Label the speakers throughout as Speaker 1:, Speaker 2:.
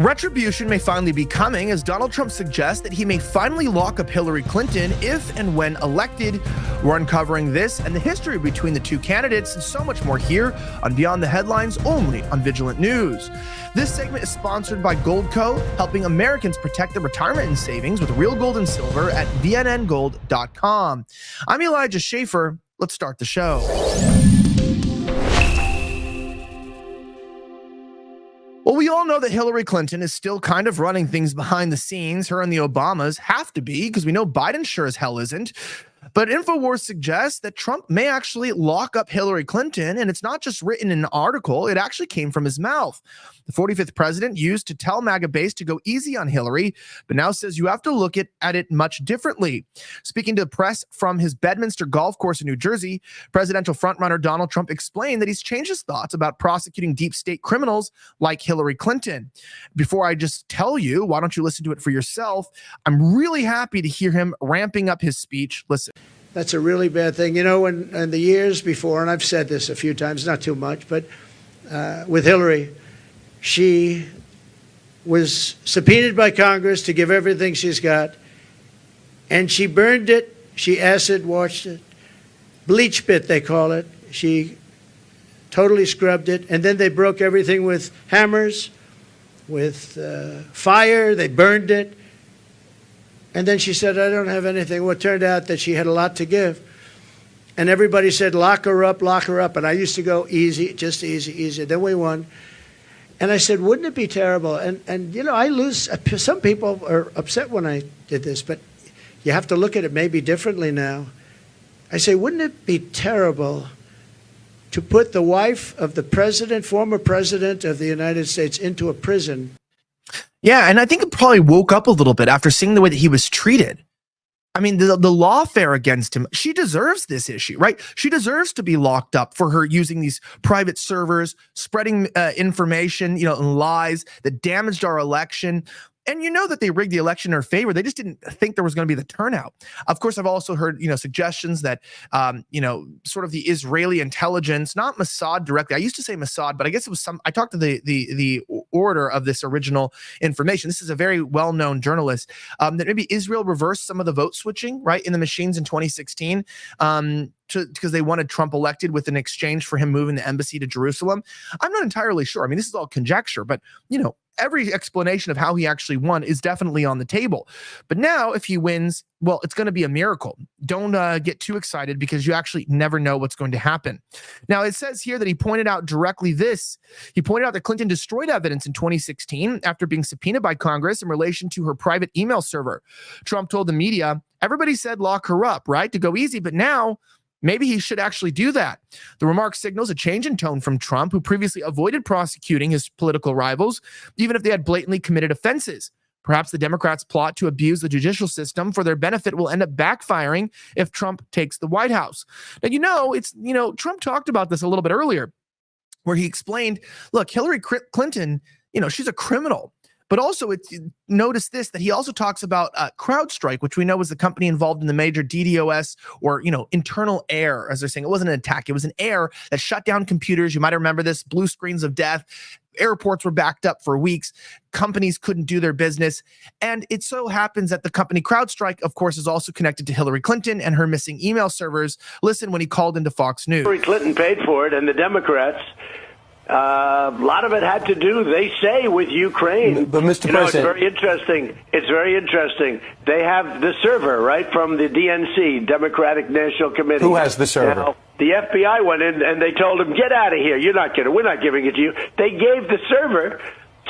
Speaker 1: Retribution may finally be coming as Donald Trump suggests that he may finally lock up Hillary Clinton if and when elected. We're uncovering this and the history between the two candidates and so much more here on Beyond the Headlines, only on Vigilant News. This segment is sponsored by Goldco, helping Americans protect their retirement and savings with real gold and silver at vnngold.com. I'm Elijah Schaefer. Let's start the show. Well, we all know that Hillary Clinton is still kind of running things behind the scenes. Her and the Obamas have to be, because we know Biden sure as hell isn't. But InfoWars suggests that Trump may actually lock up Hillary Clinton, and it's not just written in an article, it actually came from his mouth. The 45th president used to tell MAGA base to go easy on Hillary, but now says you have to look at it much differently. Speaking to the press from his Bedminster golf course in New Jersey, presidential frontrunner Donald Trump explained that he's changed his thoughts about prosecuting deep state criminals like Hillary Clinton. Before I just tell you, why don't you listen to it for yourself? I'm really happy to hear him ramping up his speech. Listen.
Speaker 2: That's a really bad thing. You know, in the years before, and I've said this a few times, not too much, but with Hillary, she was subpoenaed by Congress to give everything she's got, and she burned it, she acid washed it, bleach bit they call it. She totally scrubbed it, and then they broke everything with hammers, with fire, they burned it. And then she said, I don't have anything. Well, it turned out that she had a lot to give. And everybody said, lock her up, lock her up. And I used to go easy, just easy, easy. Then we won. And I said, wouldn't it be terrible? And you know, I lose. Some people are upset when I did this, but you have to look at it maybe differently now. I say, wouldn't it be terrible to put the wife of the president, former president of the United States, into a prison?
Speaker 1: Yeah, and I think it probably woke up a little bit after seeing the way that he was treated. I mean, the lawfare against him, she deserves this issue, right? She deserves to be locked up for her using these private servers, spreading information, and lies that damaged our election. And you know that they rigged the election in her favor. They just didn't think there was going to be the turnout. Of course, I've also heard, suggestions that, sort of the Israeli intelligence, not Mossad directly. I used to say Mossad, but I guess it was I talked to the order of this original information. This is a very well-known journalist, that maybe Israel reversed some of the vote switching, right, in the machines in 2016, because they wanted Trump elected with an exchange for him moving the embassy to Jerusalem. I'm not entirely sure. I mean, this is all conjecture, but, every explanation of how he actually won is definitely on the table. But now if he wins, well, it's going to be a miracle. Don't get too excited because you actually never know what's going to happen. Now, it says here that he pointed out directly this. He pointed out that Clinton destroyed evidence in 2016 after being subpoenaed by Congress in relation to her private email server. Trump told the media, everybody said lock her up, right, to go easy, but now maybe he should actually do that. The remark signals a change in tone from Trump, who previously avoided prosecuting his political rivals, even if they had blatantly committed offenses. Perhaps the Democrats' plot to abuse the judicial system for their benefit will end up backfiring if Trump takes the White House. Now, Trump talked about this a little bit earlier, where he explained, look, Hillary Clinton, she's a criminal. But also, notice this, that he also talks about CrowdStrike, which we know was the company involved in the major DDoS or, internal error, as they're saying. It wasn't an attack. It was an error that shut down computers. You might remember this, blue screens of death. Airports were backed up for weeks. Companies couldn't do their business. And it so happens that the company CrowdStrike, of course, is also connected to Hillary Clinton and her missing email servers. Listen when he called into Fox News.
Speaker 3: Hillary Clinton paid for it, and the Democrats. A lot of it had to do, they say, with Ukraine.
Speaker 4: But Mr. President,
Speaker 3: it's very interesting. It's very interesting. They have the server, right, from the DNC, Democratic National Committee.
Speaker 4: Who has the server?
Speaker 3: Now, the FBI went in and they told him, get out of here. We're not giving it to you. They gave the server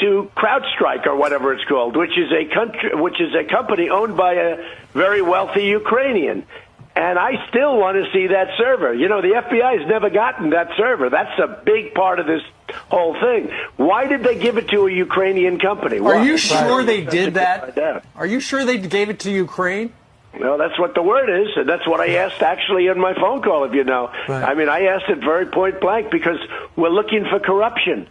Speaker 3: to CrowdStrike or whatever it's called, which is a company owned by a very wealthy Ukrainian. And I still want to see that server. The FBI has never gotten that server. That's a big part of this whole thing. Why did they give it to a Ukrainian company?
Speaker 4: Are you sure they did that? Are you sure they gave it to Ukraine?
Speaker 3: Well, that's what the word is, and that's what I asked actually in my phone call, if you know.
Speaker 4: Right.
Speaker 3: I mean, I asked it very point blank because we're looking for corruption.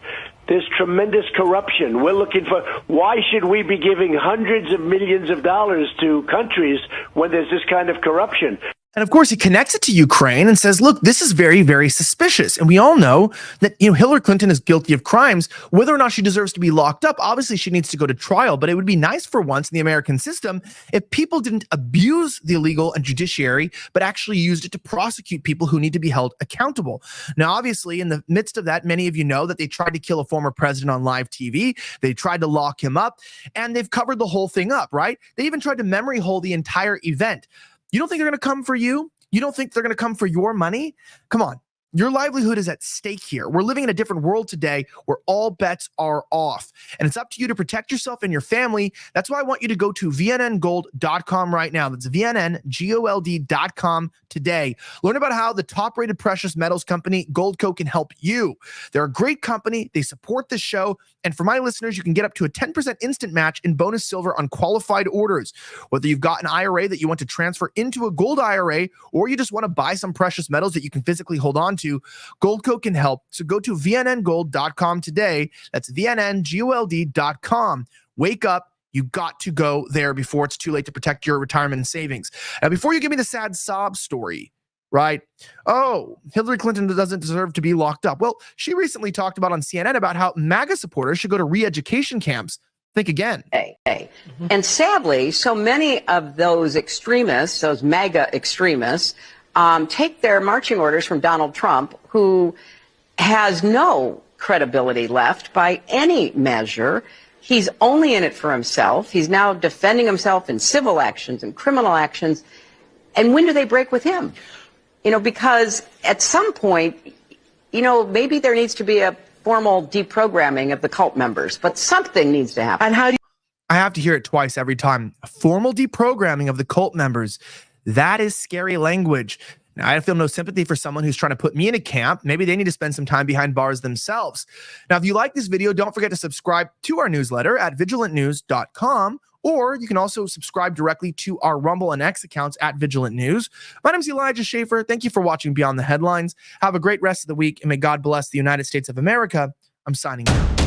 Speaker 3: There's tremendous corruption. We're looking for, why should we be giving hundreds of millions of dollars to countries when there's this kind of corruption?
Speaker 1: And of course, he connects it to Ukraine and says, look, this is very, very suspicious. And we all know that, Hillary Clinton is guilty of crimes. Whether or not she deserves to be locked up, obviously she needs to go to trial. But it would be nice for once in the American system if people didn't abuse the legal and judiciary, but actually used it to prosecute people who need to be held accountable. Now, obviously, in the midst of that, many of you know that they tried to kill a former president on live TV. They tried to lock him up, and they've covered the whole thing up, right? They even tried to memory hole the entire event. You don't think they're going to come for you? You don't think they're going to come for your money? Come on. Your livelihood is at stake here. We're living in a different world today where all bets are off. And it's up to you to protect yourself and your family. That's why I want you to go to vnngold.com right now. That's vnngold.com today. Learn about how the top-rated precious metals company, Goldco, can help you. They're a great company. They support this show. And for my listeners, you can get up to a 10% instant match in bonus silver on qualified orders. Whether you've got an IRA that you want to transfer into a gold IRA, or you just want to buy some precious metals that you can physically hold on to, Goldco can help. So go to vnngold.com today. That's vnngold.com. Wake up. You got to go there before it's too late to protect your retirement and savings. Now, before you give me the sad sob story, right? Oh, Hillary Clinton doesn't deserve to be locked up. Well, she recently talked about on CNN about how MAGA supporters should go to re-education camps. Think again.
Speaker 5: And sadly, so many of those extremists, those MAGA extremists, take their marching orders from Donald Trump, who has no credibility left by any measure. He's only in it for himself. He's now defending himself in civil actions and criminal actions. And when do they break with him? Because at some point, maybe there needs to be a formal deprogramming of the cult members, but something needs to happen.
Speaker 1: And how do I have to hear it twice every time. A formal deprogramming of the cult members. That is scary language. Now, I feel no sympathy for someone who's trying to put me in a camp. Maybe they need to spend some time behind bars themselves. Now, if you like this video, don't forget to subscribe to our newsletter at vigilantnews.com, or you can also subscribe directly to our Rumble and X accounts at Vigilant News. My name is Elijah Schaffer. Thank you for watching Beyond the Headlines. Have a great rest of the week, and may God bless the United States of America. I'm signing out.